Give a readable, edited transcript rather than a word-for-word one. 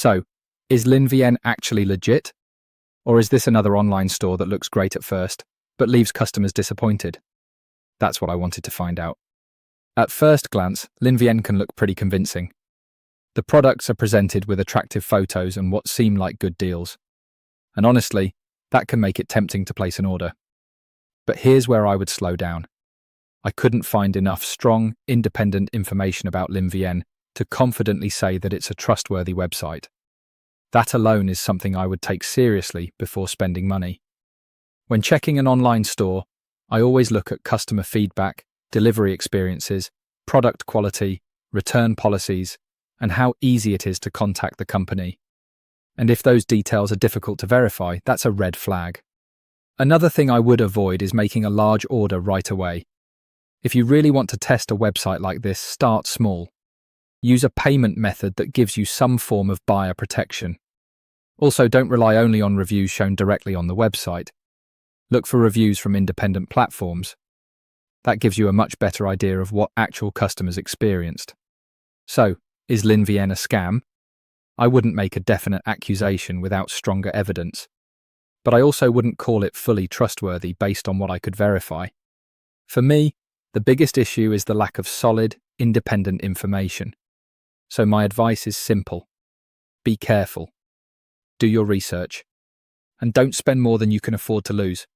So, is LinVienne actually legit? Or is this another online store that looks great at first, but leaves customers disappointed? That's what I wanted to find out. At first glance, LinVienne can look pretty convincing. The products are presented with attractive photos and what seem like good deals. And honestly, that can make it tempting to place an order. But here's where I would slow down. I couldn't find enough strong, independent information about LinVienne to confidently say that it's a trustworthy website. That alone is something I would take seriously before spending money. When checking an online store, I always look at customer feedback, delivery experiences, product quality, return policies, and how easy it is to contact the company. And if those details are difficult to verify, that's a red flag. Another thing I would avoid is making a large order right away. If you really want to test a website like this, start small. Use a payment method that gives you some form of buyer protection. Also, don't rely only on reviews shown directly on the website. Look for reviews from independent platforms. That gives you a much better idea of what actual customers experienced. So, is LinVienne a scam? I wouldn't make a definite accusation without stronger evidence, but I also wouldn't call it fully trustworthy based on what I could verify. For me, the biggest issue is the lack of solid, independent information. So my advice is simple. Be careful. Do your research. And don't spend more than you can afford to lose.